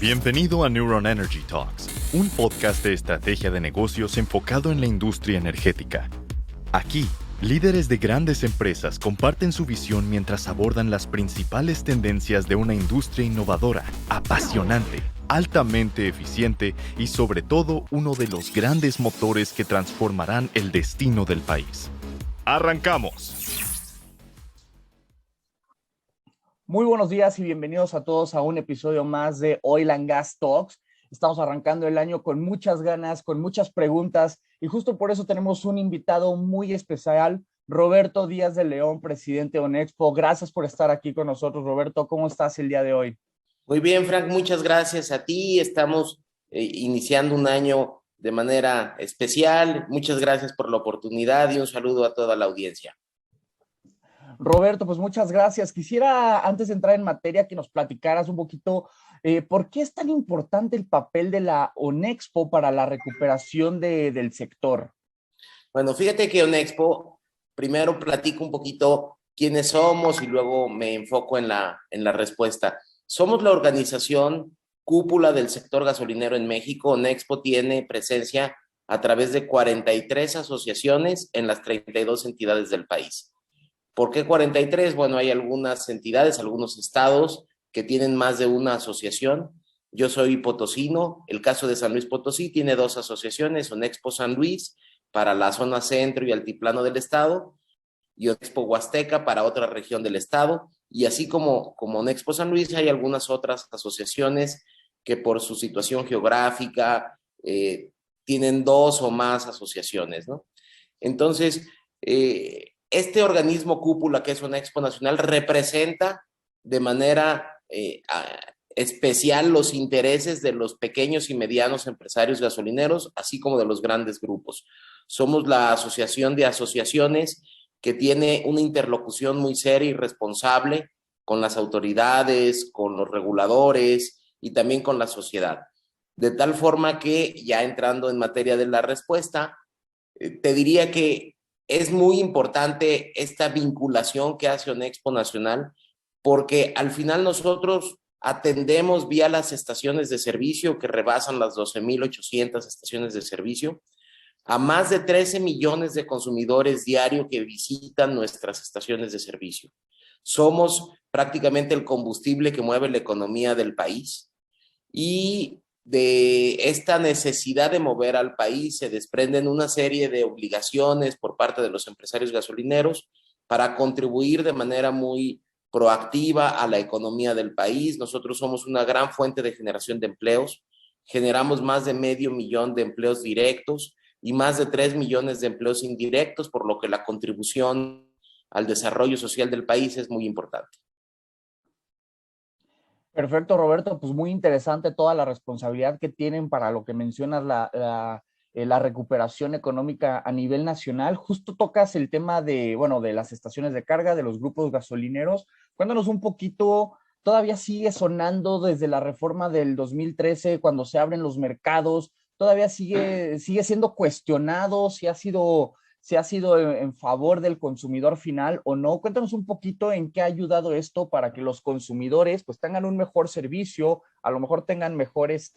Bienvenido a Neuron Energy Talks, un podcast de estrategia de negocios enfocado en la industria energética. Aquí, líderes de grandes empresas comparten su visión mientras abordan las principales tendencias de una industria innovadora, apasionante, altamente eficiente y sobre todo uno de los grandes motores que transformarán el destino del país. ¡Arrancamos! Muy buenos días y bienvenidos a todos a un episodio más de Oil and Gas Talks. Estamos arrancando el año con muchas ganas, con muchas preguntas y justo por eso tenemos un invitado muy especial, Roberto Díaz de León, presidente de ONEXPO. Gracias por estar aquí con nosotros, Roberto. ¿Cómo estás el día de hoy? Muy bien, Frank, muchas gracias a ti. Estamos iniciando un año de manera especial. Muchas gracias por la oportunidad y un saludo a toda la audiencia. Roberto, pues muchas gracias. Quisiera, antes de entrar en materia, que nos platicaras un poquito por qué es tan importante el papel de la ONEXPO para la recuperación del sector. Bueno, fíjate que ONEXPO, primero platico un poquito quiénes somos y luego me enfoco en la respuesta. Somos la organización cúpula del sector gasolinero en México. ONEXPO tiene presencia a través de 43 asociaciones en las 32 entidades del país. ¿Por qué 43? Bueno, hay algunas entidades, algunos estados que tienen más de una asociación. Yo soy potosino. El caso de San Luis Potosí tiene 2 asociaciones, ONEXPO San Luis para la zona centro y altiplano del estado y ONEXPO Huasteca para otra región del estado. Y así como ONEXPO San Luis, hay algunas otras asociaciones que por su situación geográfica tienen 2 o más asociaciones, ¿no? Entonces, este organismo cúpula que es ONEXPO Nacional representa de manera especial los intereses de los pequeños y medianos empresarios gasolineros, así como de los grandes grupos. Somos la asociación de asociaciones que tiene una interlocución muy seria y responsable con las autoridades, con los reguladores y también con la sociedad. De tal forma que, ya entrando en materia de la respuesta, te diría que es muy importante esta vinculación que hace ONEXPO Nacional, porque al final nosotros atendemos vía las estaciones de servicio que rebasan las 12,800 estaciones de servicio a más de 13 millones de consumidores diarios que visitan nuestras estaciones de servicio. Somos prácticamente el combustible que mueve la economía del país y de esta necesidad de mover al país se desprenden una serie de obligaciones por parte de los empresarios gasolineros para contribuir de manera muy proactiva a la economía del país. Nosotros somos una gran fuente de generación de empleos, generamos más de 500,000 de empleos directos y más de 3 millones de empleos indirectos, por lo que la contribución al desarrollo social del país es muy importante. Perfecto, Roberto, pues muy interesante toda la responsabilidad que tienen para lo que mencionas, la recuperación económica a nivel nacional. Justo tocas el tema de, bueno, de las estaciones de carga, de los grupos gasolineros. Cuéntanos un poquito, todavía sigue sonando desde la reforma del 2013, cuando se abren los mercados, todavía sigue siendo cuestionado si ha sido en favor del consumidor final o no. Cuéntanos un poquito en qué ha ayudado esto para que los consumidores pues tengan un mejor servicio, a lo mejor tengan mejores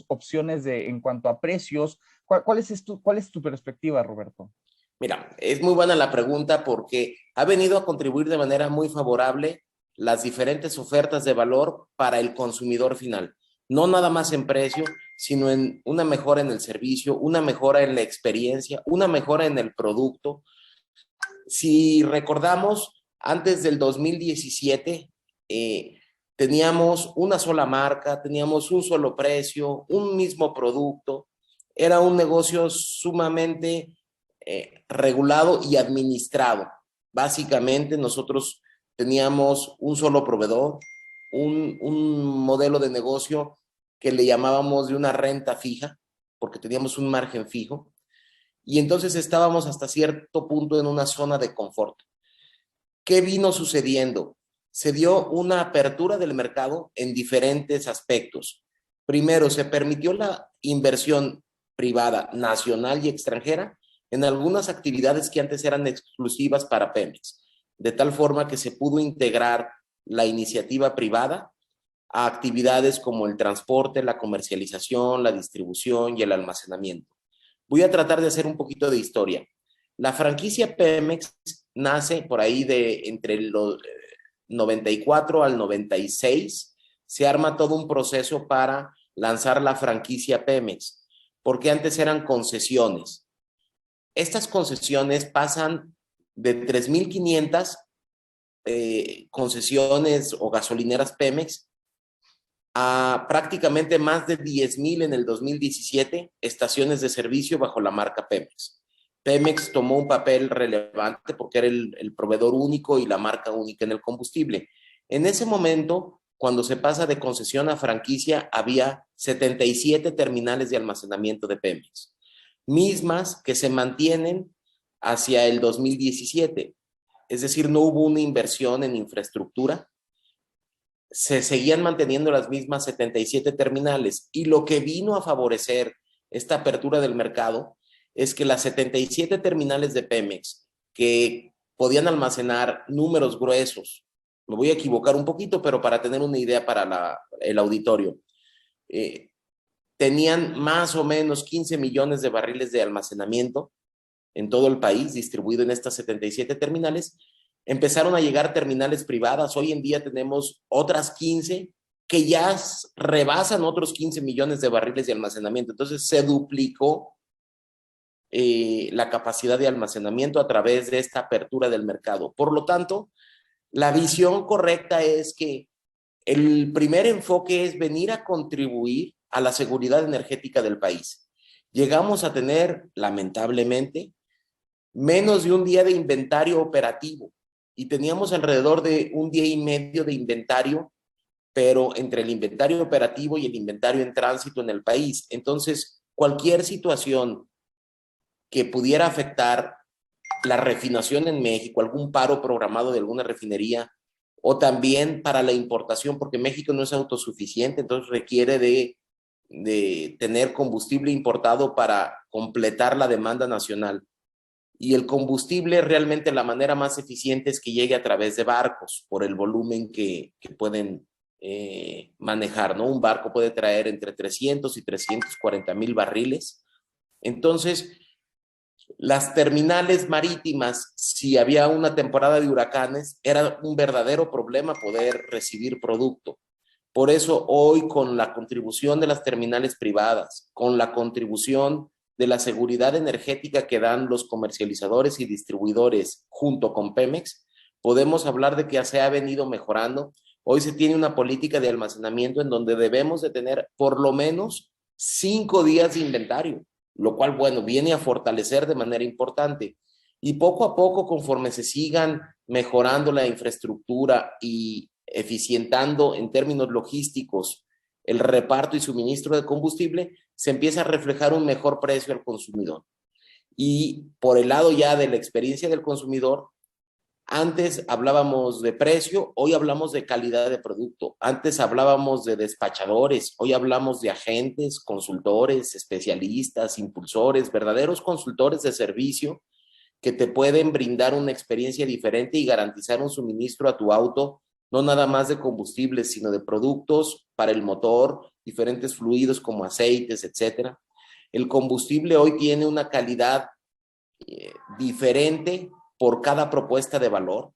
opciones en cuanto a precios. ¿Cuál es tu perspectiva, Roberto? Mira, es muy buena la pregunta porque ha venido a contribuir de manera muy favorable las diferentes ofertas de valor para el consumidor final. No nada más en precio, sino en una mejora en el servicio, una mejora en la experiencia, una mejora en el producto. Si recordamos, antes del 2017 teníamos una sola marca, teníamos un solo precio, un mismo producto. Era un negocio sumamente regulado y administrado. Básicamente nosotros teníamos un solo proveedor, un modelo de negocio que le llamábamos de una renta fija, porque teníamos un margen fijo, y entonces estábamos hasta cierto punto en una zona de confort. ¿Qué vino sucediendo? Se dio una apertura del mercado en diferentes aspectos. Primero, se permitió la inversión privada nacional y extranjera en algunas actividades que antes eran exclusivas para Pemex, de tal forma que se pudo integrar la iniciativa privada a actividades como el transporte, la comercialización, la distribución y el almacenamiento. Voy a tratar de hacer un poquito de historia. La franquicia Pemex nace por ahí entre los 94 al 96. Se arma todo un proceso para lanzar la franquicia Pemex, porque antes eran concesiones. Estas concesiones pasan de 3,500 concesiones o gasolineras Pemex a prácticamente más de 10,000 en el 2017 estaciones de servicio bajo la marca Pemex. Pemex tomó un papel relevante porque era el proveedor único y la marca única en el combustible. En ese momento, cuando se pasa de concesión a franquicia, había 77 terminales de almacenamiento de Pemex, mismas que se mantienen hacia el 2017. Es decir, no hubo una inversión en infraestructura, se seguían manteniendo las mismas 77 terminales, y lo que vino a favorecer esta apertura del mercado es que las 77 terminales de Pemex que podían almacenar números gruesos, me voy a equivocar un poquito, pero para tener una idea para el auditorio, tenían más o menos 15 millones de barriles de almacenamiento en todo el país, distribuido en estas 77 terminales. Empezaron a llegar terminales privadas. Hoy en día tenemos otras 15 que ya rebasan otros 15 millones de barriles de almacenamiento. Entonces se duplicó la capacidad de almacenamiento a través de esta apertura del mercado. Por lo tanto, la visión correcta es que el primer enfoque es venir a contribuir a la seguridad energética del país. Llegamos a tener, lamentablemente, menos de un día de inventario operativo y teníamos alrededor de un día y medio de inventario, pero entre el inventario operativo y el inventario en tránsito en el país. Entonces, cualquier situación que pudiera afectar la refinación en México, algún paro programado de alguna refinería, o también para la importación, porque México no es autosuficiente, entonces requiere de tener combustible importado para completar la demanda nacional. Y el combustible, realmente la manera más eficiente es que llegue a través de barcos, por el volumen que pueden manejar, ¿no? Un barco puede traer entre 300 y 340,000 barriles. Entonces, las terminales marítimas, si había una temporada de huracanes, era un verdadero problema poder recibir producto. Por eso hoy, con la contribución de las terminales privadas, con la contribución de la seguridad energética que dan los comercializadores y distribuidores junto con Pemex, podemos hablar de que se ha venido mejorando. Hoy se tiene una política de almacenamiento en donde debemos de tener por lo menos 5 días de inventario, lo cual, bueno, viene a fortalecer de manera importante. Y poco a poco, conforme se sigan mejorando la infraestructura y eficientando en términos logísticos el reparto y suministro de combustible, se empieza a reflejar un mejor precio al consumidor. Y por el lado ya de la experiencia del consumidor, antes hablábamos de precio, hoy hablamos de calidad de producto. Antes hablábamos de despachadores, hoy hablamos de agentes, consultores, especialistas, impulsores, verdaderos consultores de servicio que te pueden brindar una experiencia diferente y garantizar un suministro a tu auto, no nada más de combustibles, sino de productos para el motor, diferentes fluidos como aceites, etcétera. El combustible hoy tiene una calidad diferente por cada propuesta de valor.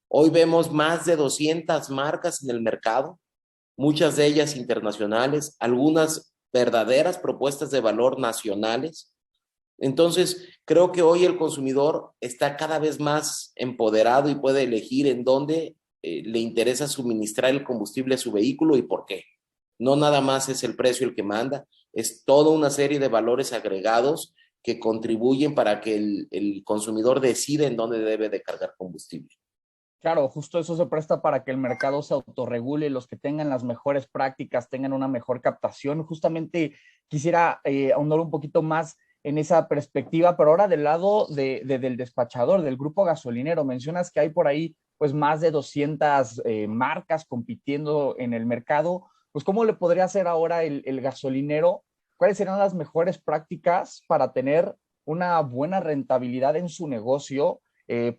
Hoy vemos más de 200 marcas en el mercado, muchas de ellas internacionales, algunas verdaderas propuestas de valor nacionales. Entonces, creo que hoy el consumidor está cada vez más empoderado y puede elegir en dónde le interesa suministrar el combustible a su vehículo y por qué. No nada más es el precio el que manda, es toda una serie de valores agregados que contribuyen para que el consumidor decida en dónde debe de cargar combustible. Claro, justo eso se presta para que el mercado se autorregule, los que tengan las mejores prácticas tengan una mejor captación. Justamente quisiera ahondar un poquito más en esa perspectiva, pero ahora del lado del despachador, del grupo gasolinero. Mencionas que hay por ahí pues más de 200 marcas compitiendo en el mercado. Pues ¿cómo le podría hacer ahora el gasolinero? ¿Cuáles serán las mejores prácticas para tener una buena rentabilidad en su negocio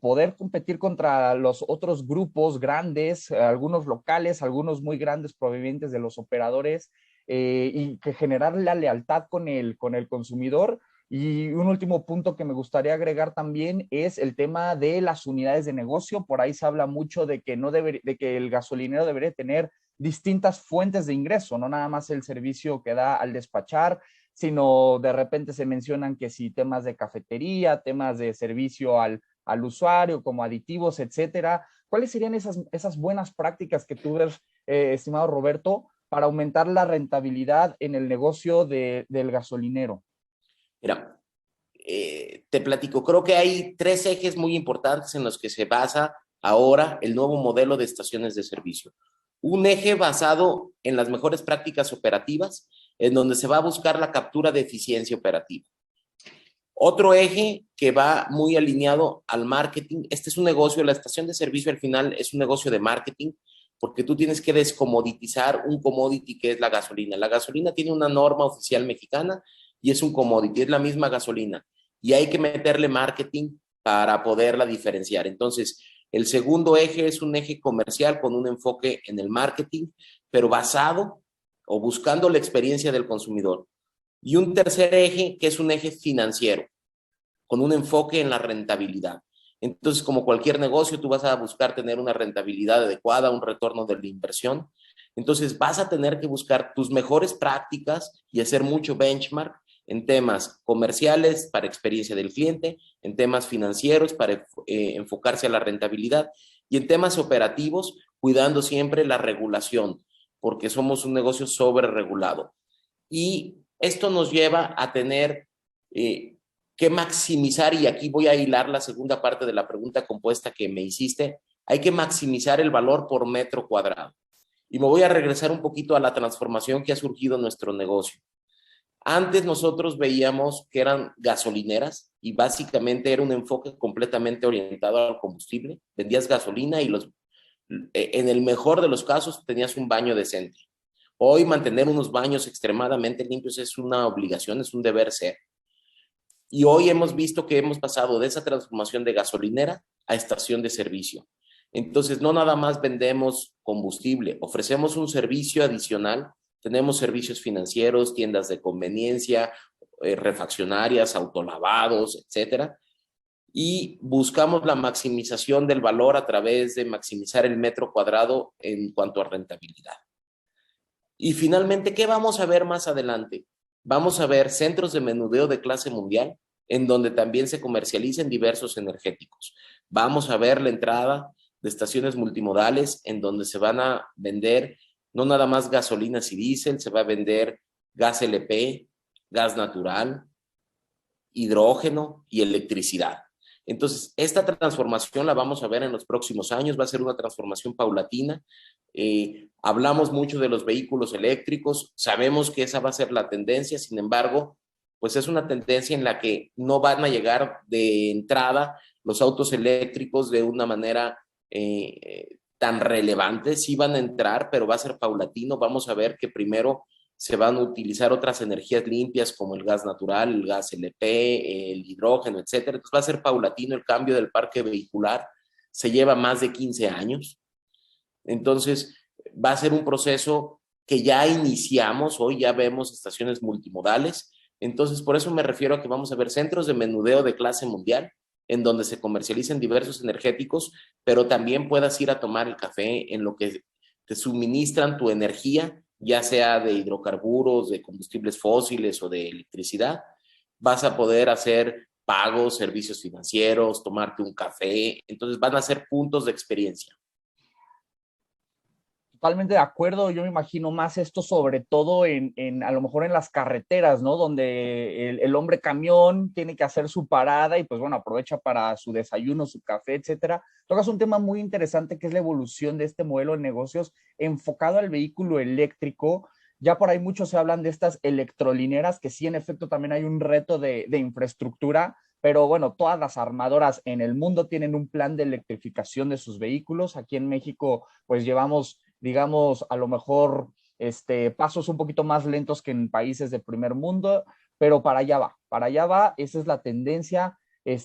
poder competir contra los otros grupos grandes, algunos locales, algunos muy grandes provenientes de los operadores, y que generar la lealtad con el consumidor. Y un último punto que me gustaría agregar también es el tema de las unidades de negocio. Por ahí se habla mucho de que, de que el gasolinero debería tener distintas fuentes de ingreso, no nada más el servicio que da al despachar, sino de repente se mencionan que si temas de cafetería, temas de servicio al usuario, como aditivos, etcétera. ¿Cuáles serían esas buenas prácticas que tú ves, estimado Roberto, para aumentar la rentabilidad en el negocio del gasolinero? Mira, te platico, creo que hay tres ejes muy importantes en los que se basa ahora el nuevo modelo de estaciones de servicio. Un eje basado en las mejores prácticas operativas, en donde se va a buscar la captura de eficiencia operativa. Otro eje que va muy alineado al marketing. Este es un negocio, la estación de servicio al final es un negocio de marketing, porque tú tienes que descomoditizar un commodity que es la gasolina. La gasolina tiene una norma oficial mexicana y es un commodity, es la misma gasolina. Y hay que meterle marketing para poderla diferenciar. Entonces, el segundo eje es un eje comercial con un enfoque en el marketing, pero basado o buscando la experiencia del consumidor. Y un tercer eje que es un eje financiero, con un enfoque en la rentabilidad. Entonces, como cualquier negocio, tú vas a buscar tener una rentabilidad adecuada, un retorno de la inversión. Entonces, vas a tener que buscar tus mejores prácticas y hacer mucho benchmark en temas comerciales para experiencia del cliente, en temas financieros para enfocarse a la rentabilidad y en temas operativos, cuidando siempre la regulación, porque somos un negocio sobreregulado. Y esto nos lleva a tener que maximizar, y aquí voy a hilar la segunda parte de la pregunta compuesta que me hiciste, hay que maximizar el valor por metro cuadrado. Y me voy a regresar un poquito a la transformación que ha surgido en nuestro negocio. Antes nosotros veíamos que eran gasolineras y básicamente era un enfoque completamente orientado al combustible. Vendías gasolina y en el mejor de los casos tenías un baño decente. Hoy mantener unos baños extremadamente limpios es una obligación, es un deber ser. Y hoy hemos visto que hemos pasado de esa transformación de gasolinera a estación de servicio. Entonces, no nada más vendemos combustible, ofrecemos un servicio adicional. Tenemos servicios financieros, tiendas de conveniencia, refaccionarias, autolavados, etcétera. Y buscamos la maximización del valor a través de maximizar el metro cuadrado en cuanto a rentabilidad. Y finalmente, ¿qué vamos a ver más adelante? Vamos a ver centros de menudeo de clase mundial, en donde también se comercializan diversos energéticos. Vamos a ver la entrada de estaciones multimodales, en donde se van a vender no nada más gasolinas y diésel, se va a vender gas LP, gas natural, hidrógeno y electricidad. Entonces, esta transformación la vamos a ver en los próximos años, va a ser una transformación paulatina. Hablamos mucho de los vehículos eléctricos, sabemos que esa va a ser la tendencia, sin embargo, pues es una tendencia en la que no van a llegar de entrada los autos eléctricos de una manera tan relevante. Sí van a entrar, pero va a ser paulatino. Vamos a ver que primero se van a utilizar otras energías limpias como el gas natural, el gas LP, el hidrógeno, etcétera. Entonces va a ser paulatino el cambio del parque vehicular. Se lleva más de 15 años. Entonces va a ser un proceso que ya iniciamos. Hoy ya vemos estaciones multimodales. Entonces por eso me refiero a que vamos a ver centros de menudeo de clase mundial en donde se comercializan diversos energéticos, pero también puedas ir a tomar el café en lo que te suministran tu energía, ya sea de hidrocarburos, de combustibles fósiles o de electricidad. Vas a poder hacer pagos, servicios financieros, tomarte un café. Entonces van a ser puntos de experiencia. Totalmente de acuerdo, yo me imagino más esto sobre todo a lo mejor en las carreteras, ¿no? Donde el hombre camión tiene que hacer su parada y pues bueno, aprovecha para su desayuno, su café, etcétera. Tocas un tema muy interesante que es la evolución de este modelo de negocios enfocado al vehículo eléctrico. Ya por ahí muchos se hablan de estas electrolineras, que sí, en efecto, también hay un reto de infraestructura, pero bueno, todas las armadoras en el mundo tienen un plan de electrificación de sus vehículos. Aquí en México, pues llevamos, digamos, a lo mejor pasos un poquito más lentos que en países de primer mundo, pero para allá va, esa es la tendencia.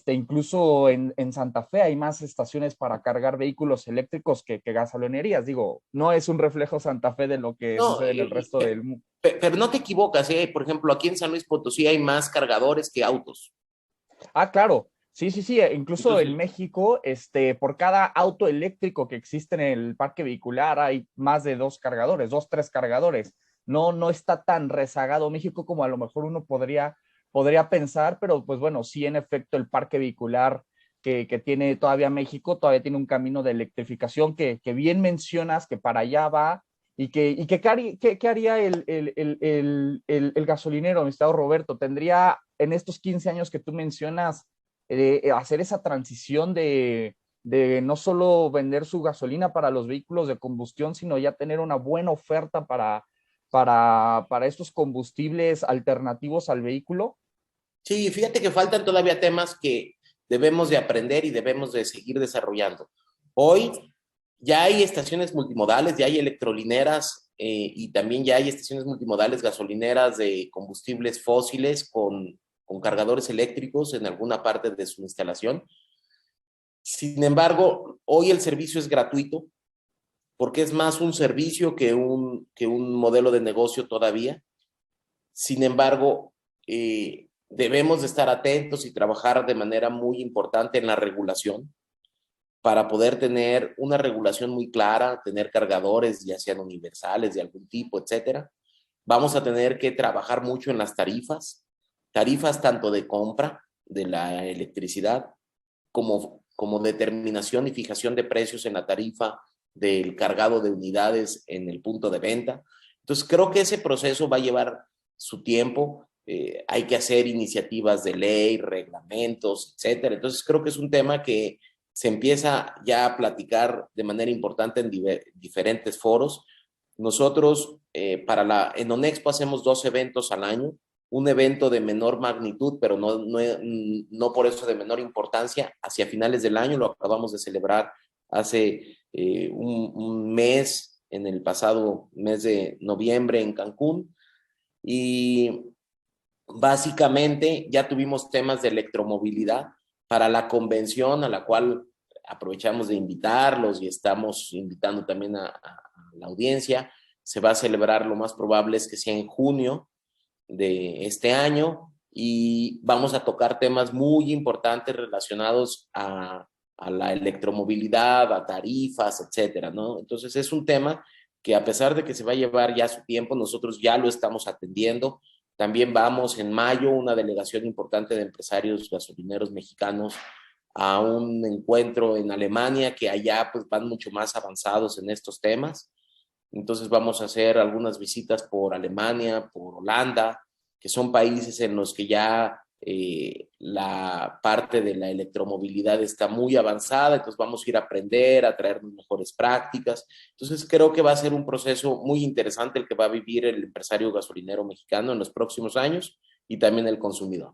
incluso en Santa Fe hay más estaciones para cargar vehículos eléctricos que gasolinerías. Digo, no es un reflejo Santa Fe de lo que No, sucede en el resto del mundo. pero no te equivocas, ¿eh? Por ejemplo, aquí en San Luis Potosí hay más cargadores que autos. Ah, claro. Sí, sí, sí. Incluso Entonces, en México, por cada auto eléctrico que existe en el parque vehicular hay más de 2 cargadores, 2, 3 cargadores. No, no está tan rezagado México como a lo mejor uno podría pensar, pero pues bueno, sí, en efecto, el parque vehicular que tiene todavía México todavía tiene un camino de electrificación que bien mencionas que para allá va y ¿qué haría el gasolinero, mi estado Roberto? ¿Tendría en estos 15 años que tú mencionas hacer esa transición de no solo vender su gasolina para los vehículos de combustión, sino ya tener una buena oferta para estos combustibles alternativos al vehículo? sí, fíjate que faltan todavía temas que debemos de aprender y debemos de seguir desarrollando. Hoy ya hay estaciones multimodales, ya hay electrolineras y también ya hay estaciones multimodales gasolineras de combustibles fósiles con cargadores eléctricos en alguna parte de su instalación. Sin embargo, hoy el servicio es gratuito porque es más un servicio que un modelo de negocio todavía. Sin embargo, debemos de estar atentos y trabajar de manera muy importante en la regulación para poder tener una regulación muy clara, tener cargadores, ya sean universales de algún tipo, etcétera. Vamos a tener que trabajar mucho en las tarifas tanto de compra de la electricidad como determinación y fijación de precios en la tarifa del cargado de unidades en el punto de venta. Entonces, creo que ese proceso va a llevar su tiempo. Hay que hacer iniciativas de ley, reglamentos, etcétera. Entonces, creo que es un tema que se empieza ya a platicar de manera importante en diferentes foros. Nosotros en ONEXPO hacemos 2 eventos al año, un evento de menor magnitud, pero no por eso de menor importancia, hacia finales del año, lo acabamos de celebrar hace un mes, en el pasado mes de noviembre en Cancún, y básicamente ya tuvimos temas de electromovilidad para la convención a la cual aprovechamos de invitarlos y estamos invitando también a la audiencia. Se va a celebrar, lo más probable es que sea en junio de este año y vamos a tocar temas muy importantes relacionados a la electromovilidad, a tarifas, etcétera, ¿no? Entonces es un tema que a pesar de que se va a llevar ya su tiempo, nosotros ya lo estamos atendiendo. También vamos en mayo, una delegación importante de empresarios gasolineros mexicanos a un encuentro en Alemania, que allá pues van mucho más avanzados en estos temas. Entonces vamos a hacer algunas visitas por Alemania, por Holanda, que son países en los que ya la parte de la electromovilidad está muy avanzada, entonces vamos a ir a aprender, a traernos mejores prácticas. Entonces creo que va a ser un proceso muy interesante el que va a vivir el empresario gasolinero mexicano en los próximos años y también el consumidor.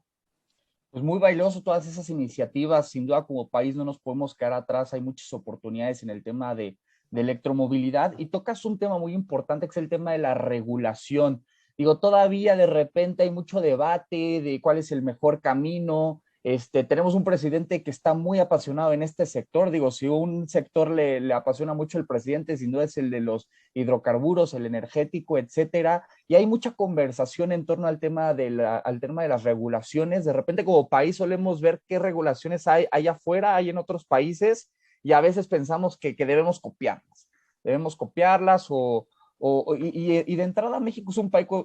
Pues muy bailoso todas esas iniciativas, sin duda como país no nos podemos quedar atrás, hay muchas oportunidades en el tema de electromovilidad y tocas un tema muy importante que es el tema de la regulación. Digo, todavía de repente hay mucho debate de cuál es el mejor camino. Tenemos un presidente que está muy apasionado en este sector. Digo, si un sector le apasiona mucho el presidente, sin duda es el de los hidrocarburos, el energético, etcétera. Y hay mucha conversación en torno al tema al tema de las regulaciones. De repente, como país, solemos ver qué regulaciones hay allá afuera, hay en otros países, y a veces pensamos que debemos copiarlas. Debemos copiarlas y de entrada México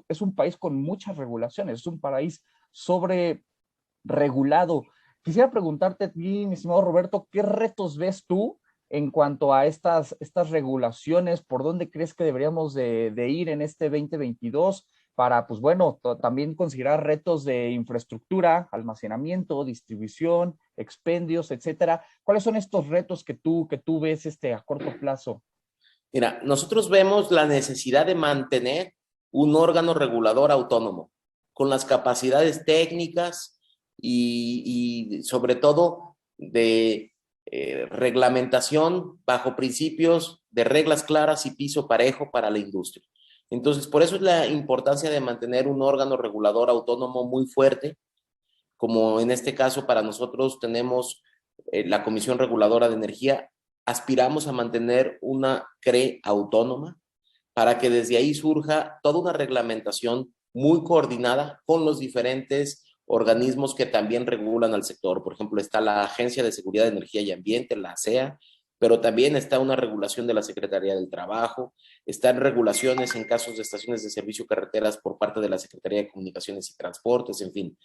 es un país con muchas regulaciones, es un país sobre regulado. Quisiera preguntarte a ti, mi estimado Roberto, ¿qué retos ves tú en cuanto a estas regulaciones? ¿Por dónde crees que deberíamos de ir en este 2022 para, pues bueno, también considerar retos de infraestructura, almacenamiento, distribución, expendios, etcétera? ¿Cuáles son estos retos que tú ves a corto plazo? Mira, nosotros vemos la necesidad de mantener un órgano regulador autónomo, con las capacidades técnicas y sobre todo de reglamentación bajo principios de reglas claras y piso parejo para la industria. Entonces, por eso es la importancia de mantener un órgano regulador autónomo muy fuerte, como en este caso para nosotros tenemos la Comisión Reguladora de Energía, aspiramos a mantener una CRE autónoma para que desde ahí surja toda una reglamentación muy coordinada con los diferentes organismos que también regulan al sector. Por ejemplo, está la Agencia de Seguridad de Energía y Ambiente, la ASEA, pero también está una regulación de la Secretaría del Trabajo, están regulaciones en casos de estaciones de servicio carreteras por parte de la Secretaría de Comunicaciones y Transportes, en fin.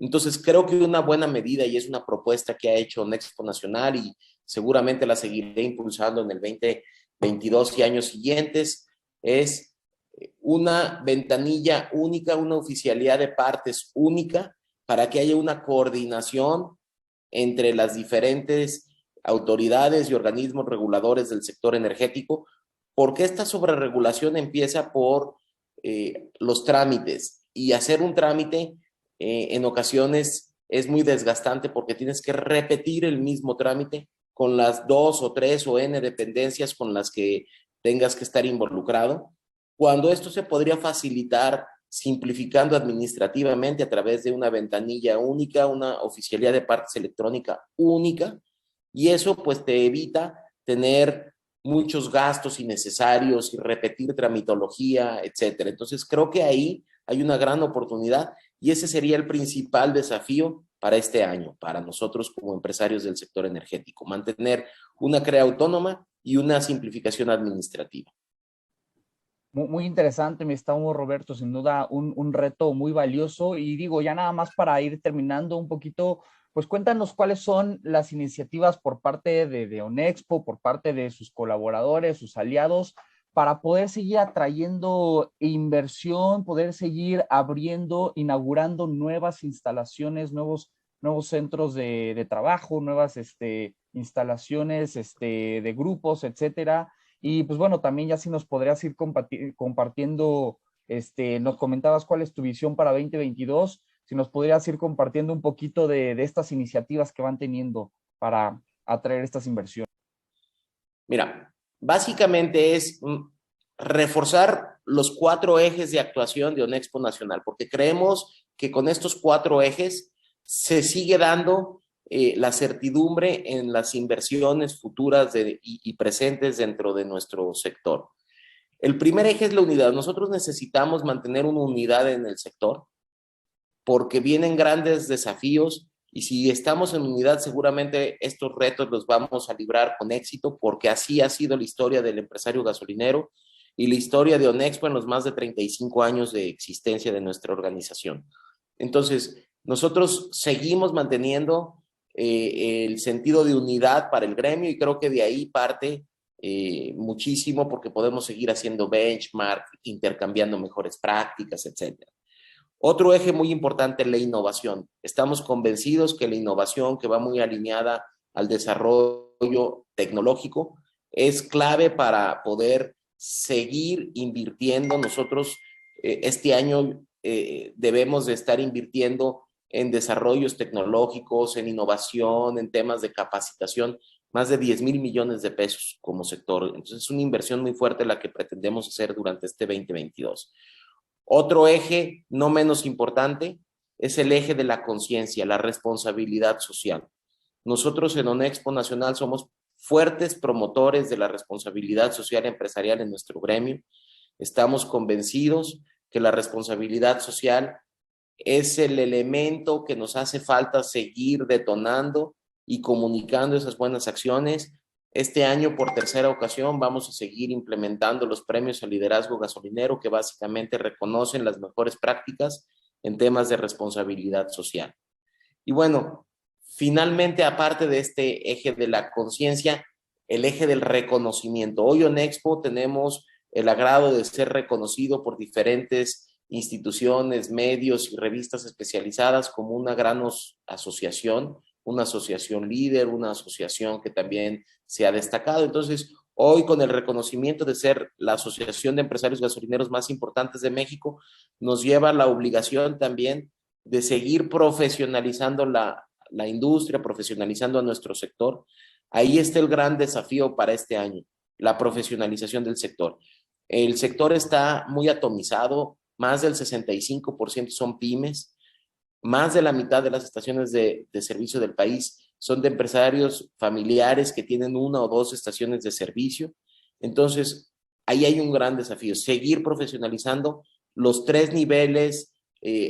Entonces, creo que una buena medida y es una propuesta que ha hecho Nexpo Nacional y seguramente la seguiré impulsando en el 2022 y años siguientes, es una ventanilla única, una oficialidad de partes única para que haya una coordinación entre las diferentes autoridades y organismos reguladores del sector energético, porque esta sobreregulación empieza por los trámites y hacer un trámite en ocasiones es muy desgastante porque tienes que repetir el mismo trámite con las 2 o 3 o N dependencias con las que tengas que estar involucrado, cuando esto se podría facilitar simplificando administrativamente a través de una ventanilla única, una oficialidad de partes electrónica única, y eso pues te evita tener muchos gastos innecesarios y repetir tramitología, etcétera. Entonces creo que ahí hay una gran oportunidad y ese sería el principal desafío para este año, para nosotros como empresarios del sector energético, mantener una CRE autónoma y una simplificación administrativa. Muy interesante, mi estimado Roberto, sin duda un reto muy valioso. Y digo, ya nada más para ir terminando un poquito, pues cuéntanos cuáles son las iniciativas por parte de Onexpo, por parte de sus colaboradores, sus aliados, para poder seguir atrayendo inversión, poder seguir abriendo, inaugurando nuevas instalaciones, nuevos centros de trabajo, nuevas instalaciones de grupos, etcétera. Y pues bueno, también ya si nos podrías ir compartiendo, nos comentabas cuál es tu visión para 2022, si nos podrías ir compartiendo un poquito de estas iniciativas que van teniendo para atraer estas inversiones. Mira, básicamente es reforzar los 4 ejes de actuación de Onexpo Nacional, porque creemos que con estos 4 ejes se sigue dando la certidumbre en las inversiones futuras y presentes dentro de nuestro sector. El primer eje es la unidad. Nosotros necesitamos mantener una unidad en el sector porque vienen grandes desafíos y si estamos en unidad seguramente estos retos los vamos a librar con éxito porque así ha sido la historia del empresario gasolinero y la historia de Onexpo en los más de 35 años de existencia de nuestra organización. Entonces, nosotros seguimos manteniendo el sentido de unidad para el gremio y creo que de ahí parte muchísimo porque podemos seguir haciendo benchmark, intercambiando mejores prácticas, etc. Otro eje muy importante es la innovación. Estamos convencidos que la innovación que va muy alineada al desarrollo tecnológico es clave para poder seguir invirtiendo. Nosotros este año debemos de estar invirtiendo en desarrollos tecnológicos, en innovación, en temas de capacitación, más de 10,000 millones de pesos como sector. Entonces es una inversión muy fuerte la que pretendemos hacer durante este 2022. Otro eje, no menos importante, es el eje de la conciencia, la responsabilidad social. Nosotros en Onexpo Nacional somos fuertes promotores de la responsabilidad social empresarial en nuestro gremio. Estamos convencidos que la responsabilidad social es el elemento que nos hace falta seguir detonando y comunicando esas buenas acciones. Este año, por tercera ocasión, vamos a seguir implementando los premios al liderazgo gasolinero que básicamente reconocen las mejores prácticas en temas de responsabilidad social. Y bueno, finalmente, aparte de este eje de la conciencia, el eje del reconocimiento. Hoy en Expo tenemos el agrado de ser reconocido por diferentes instituciones, medios y revistas especializadas como una gran asociación, una asociación líder, una asociación que también se ha destacado. Entonces, hoy con el reconocimiento de ser la asociación de empresarios gasolineros más importantes de México, nos lleva la obligación también de seguir profesionalizando la industria, profesionalizando a nuestro sector. Ahí está el gran desafío para este año, la profesionalización del sector. El sector está muy atomizado, más del 65% son pymes. Más de la mitad de las estaciones de servicio del país son de empresarios familiares que tienen una o dos estaciones de servicio. Entonces, ahí hay un gran desafío, seguir profesionalizando los tres niveles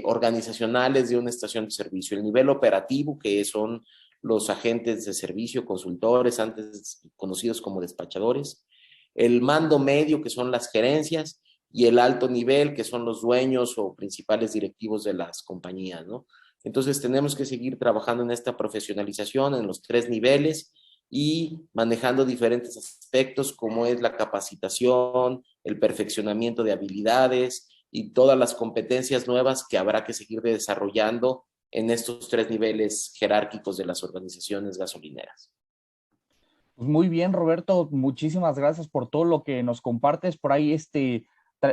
organizacionales de una estación de servicio. El nivel operativo, que son los agentes de servicio, consultores, antes conocidos como despachadores. El mando medio, que son las gerencias, y el alto nivel, que son los dueños o principales directivos de las compañías, ¿no? Entonces tenemos que seguir trabajando en esta profesionalización en los tres niveles y manejando diferentes aspectos como es la capacitación, el perfeccionamiento de habilidades y todas las competencias nuevas que habrá que seguir desarrollando en estos tres niveles jerárquicos de las organizaciones gasolineras. Pues muy bien, Roberto, muchísimas gracias por todo lo que nos compartes. Por ahí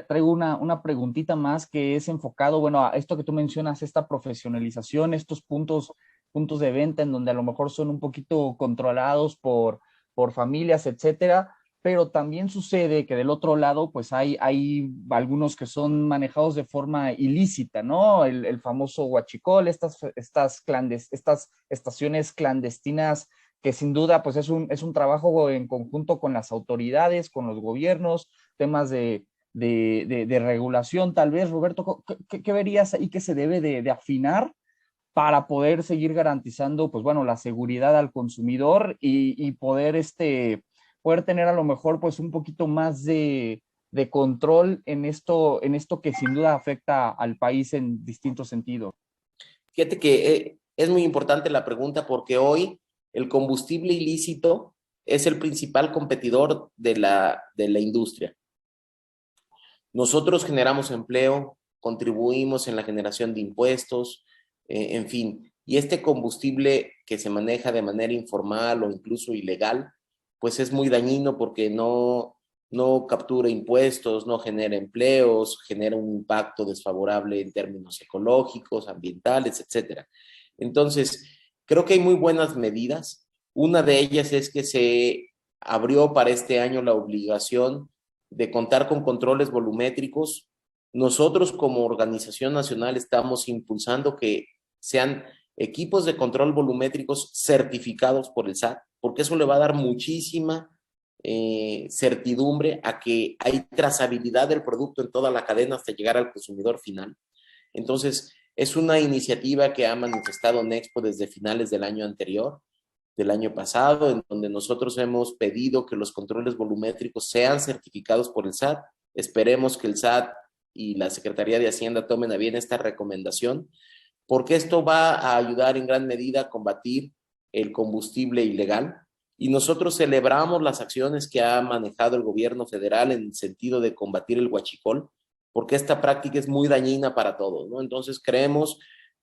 traigo una preguntita más que es enfocado, bueno, a esto que tú mencionas, esta profesionalización, estos puntos de venta en donde a lo mejor son un poquito controlados por familias, etcétera, pero también sucede que del otro lado, pues hay algunos que son manejados de forma ilícita, ¿no? El famoso huachicol, estas estaciones clandestinas que sin duda pues es un trabajo en conjunto con las autoridades, con los gobiernos, temas de regulación tal vez. Roberto, ¿qué verías ahí que se debe de afinar para poder seguir garantizando, pues bueno, la seguridad al consumidor y poder tener a lo mejor pues un poquito más de control en esto que sin duda afecta al país en distintos sentidos? Fíjate que es muy importante la pregunta porque hoy el combustible ilícito es el principal competidor de la industria. Nosotros generamos empleo, contribuimos en la generación de impuestos, en fin. Y este combustible que se maneja de manera informal o incluso ilegal, pues es muy dañino porque no captura impuestos, no genera empleos, genera un impacto desfavorable en términos ecológicos, ambientales, etcétera. Entonces, creo que hay muy buenas medidas. Una de ellas es que se abrió para este año la obligación de contar con controles volumétricos. Nosotros como organización nacional estamos impulsando que sean equipos de control volumétricos certificados por el SAT, porque eso le va a dar muchísima certidumbre a que hay trazabilidad del producto en toda la cadena hasta llegar al consumidor final. Entonces, es una iniciativa que ha manifestado Nexpo desde finales del año anterior, del año pasado, en donde nosotros hemos pedido que los controles volumétricos sean certificados por el SAT. Esperemos que el SAT y la Secretaría de Hacienda tomen a bien esta recomendación, porque esto va a ayudar en gran medida a combatir el combustible ilegal. Y nosotros celebramos las acciones que ha manejado el gobierno federal en el sentido de combatir el huachicol, porque esta práctica es muy dañina para todos, ¿no? Entonces creemos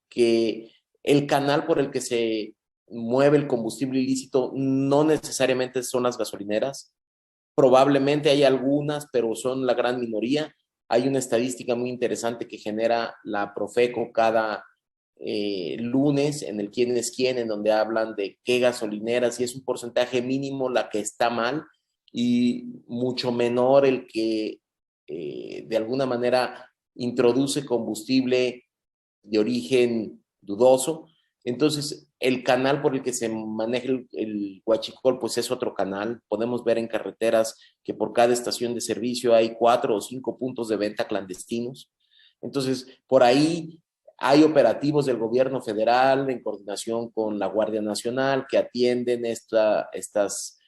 que el canal por el que se mueve el combustible ilícito no necesariamente son las gasolineras, probablemente hay algunas, pero son la gran minoría. Hay una estadística muy interesante que genera la Profeco cada lunes en el quién es quién, en donde hablan de qué gasolineras, y es un porcentaje mínimo la que está mal y mucho menor el que de alguna manera introduce combustible de origen dudoso. Entonces, el canal por el que se maneja el huachicol, pues es otro canal. Podemos ver en carreteras que por cada estación de servicio hay 4 o 5 puntos de venta clandestinos. Entonces, por ahí hay operativos del gobierno federal en coordinación con la Guardia Nacional que atienden estas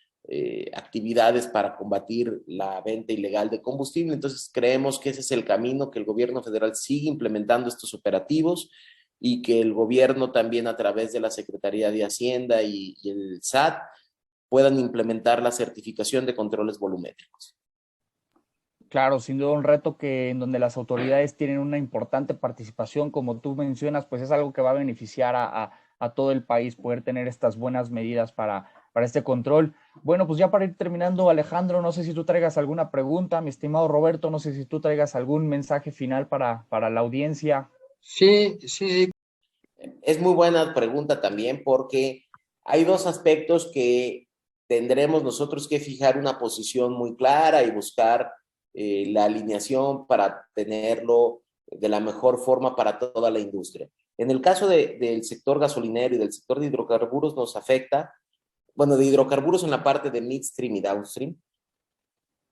actividades para combatir la venta ilegal de combustible. Entonces, creemos que ese es el camino, que el gobierno federal sigue implementando estos operativos y que el gobierno también a través de la Secretaría de Hacienda y el SAT puedan implementar la certificación de controles volumétricos. Claro, sin duda un reto que en donde las autoridades tienen una importante participación, como tú mencionas, pues es algo que va a beneficiar a todo el país poder tener estas buenas medidas para este control. Bueno, pues ya para ir terminando, Alejandro, no sé si tú traigas alguna pregunta, mi estimado Roberto, no sé si tú traigas algún mensaje final para la audiencia. Sí, sí. Es muy buena pregunta también porque hay dos aspectos que tendremos nosotros que fijar una posición muy clara y buscar la alineación para tenerlo de la mejor forma para toda la industria. En el caso del sector gasolinero y del sector de hidrocarburos nos afecta, bueno, de hidrocarburos en la parte de midstream y downstream,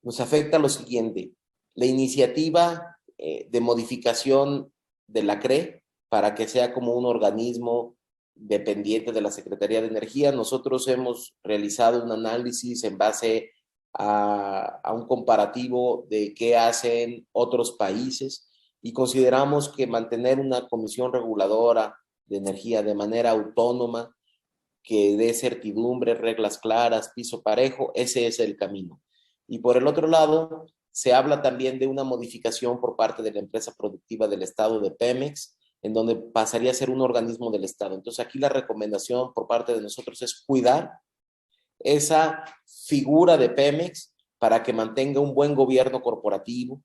nos afecta lo siguiente: la iniciativa de modificación de la CRE para que sea como un organismo dependiente de la Secretaría de Energía. Nosotros hemos realizado un análisis en base a un comparativo de qué hacen otros países y consideramos que mantener una comisión reguladora de energía de manera autónoma, que dé certidumbre, reglas claras, piso parejo, ese es el camino. Y por el otro lado, se habla también de una modificación por parte de la empresa productiva del Estado de Pemex, en donde pasaría a ser un organismo del Estado. Entonces aquí la recomendación por parte de nosotros es cuidar esa figura de Pemex para que mantenga un buen gobierno corporativo,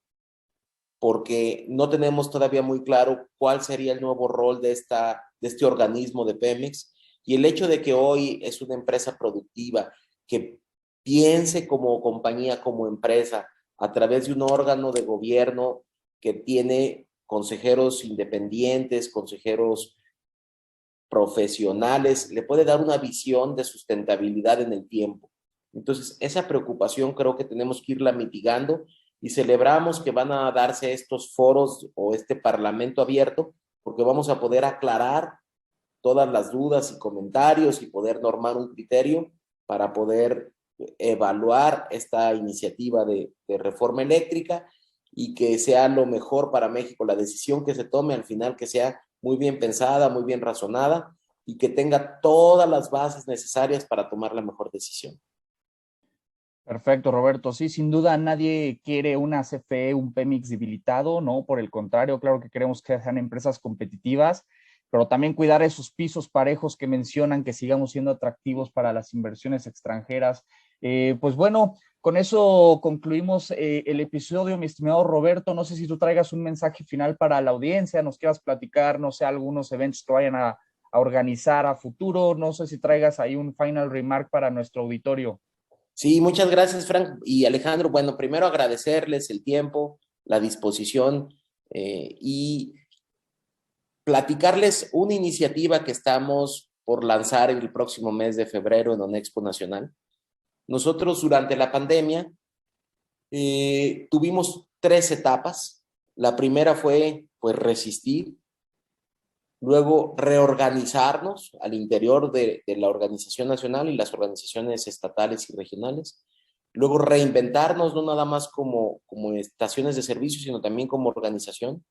porque no tenemos todavía muy claro cuál sería el nuevo rol de este organismo de Pemex. Y el hecho de que hoy es una empresa productiva que piense como compañía, como empresa, a través de un órgano de gobierno que tiene consejeros independientes, consejeros profesionales, le puede dar una visión de sustentabilidad en el tiempo. Entonces, esa preocupación creo que tenemos que irla mitigando y celebramos que van a darse estos foros o este parlamento abierto, porque vamos a poder aclarar todas las dudas y comentarios y poder normar un criterio para poder evaluar esta iniciativa de reforma eléctrica y que sea lo mejor para México. La decisión que se tome al final que sea muy bien pensada, muy bien razonada y que tenga todas las bases necesarias para tomar la mejor decisión. Perfecto, Roberto. Sí, sin duda nadie quiere una CFE, un Pemex debilitado, ¿no? Por el contrario, claro que queremos que sean empresas competitivas, pero también cuidar esos pisos parejos que mencionan, que sigamos siendo atractivos para las inversiones extranjeras. Pues bueno, con eso concluimos el episodio, mi estimado Roberto. No sé si tú traigas un mensaje final para la audiencia, nos quieras platicar, no sé, algunos eventos que vayan a organizar a futuro. No sé si traigas ahí un final remark para nuestro auditorio. Sí, muchas gracias, Frank y Alejandro. Bueno, primero agradecerles el tiempo, la disposición y platicarles una iniciativa que estamos por lanzar el próximo mes de febrero en ONEXPO Nacional. Nosotros durante la pandemia tuvimos 3 etapas. La primera fue pues resistir, luego reorganizarnos al interior de la organización nacional y las organizaciones estatales y regionales, luego reinventarnos no nada más como estaciones de servicio, sino también como organización.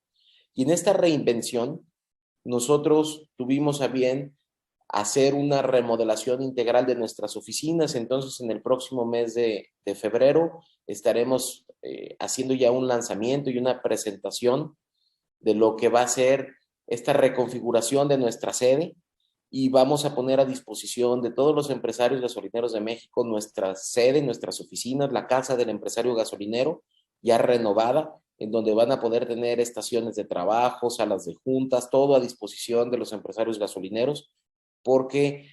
Y en esta reinvención nosotros tuvimos a bien hacer una remodelación integral de nuestras oficinas. Entonces en el próximo mes de febrero estaremos haciendo ya un lanzamiento y una presentación de lo que va a ser esta reconfiguración de nuestra sede y vamos a poner a disposición de todos los empresarios gasolineros de México nuestra sede, nuestras oficinas, la casa del empresario gasolinero ya renovada, en donde van a poder tener estaciones de trabajo, salas de juntas, todo a disposición de los empresarios gasolineros, porque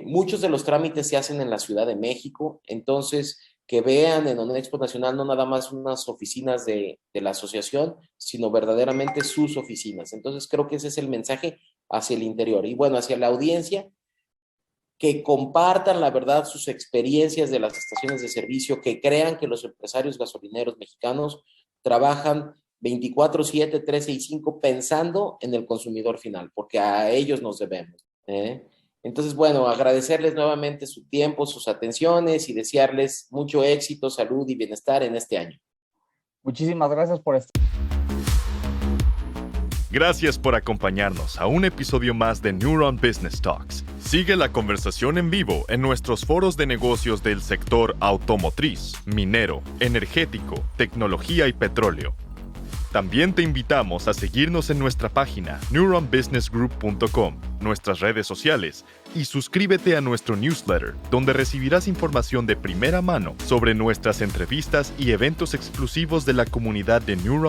muchos de los trámites se hacen en la Ciudad de México. Entonces que vean en ONEXPO Nacional no nada más unas oficinas de la asociación, sino verdaderamente sus oficinas. Entonces creo que ese es el mensaje hacia el interior. Y bueno, hacia la audiencia, que compartan la verdad sus experiencias de las estaciones de servicio, que crean que los empresarios gasolineros mexicanos trabajan 24/7, 365 pensando en el consumidor final, porque a ellos nos debemos. Entonces, bueno, agradecerles nuevamente su tiempo, sus atenciones y desearles mucho éxito, salud y bienestar en este año. Muchísimas gracias por estar. Gracias por acompañarnos a un episodio más de Neuron Business Talks. Sigue la conversación en vivo en nuestros foros de negocios del sector automotriz, minero, energético, tecnología y petróleo. También te invitamos a seguirnos en nuestra página neuronbusinessgroup.com, nuestras redes sociales y suscríbete a nuestro newsletter, donde recibirás información de primera mano sobre nuestras entrevistas y eventos exclusivos de la comunidad de Neuron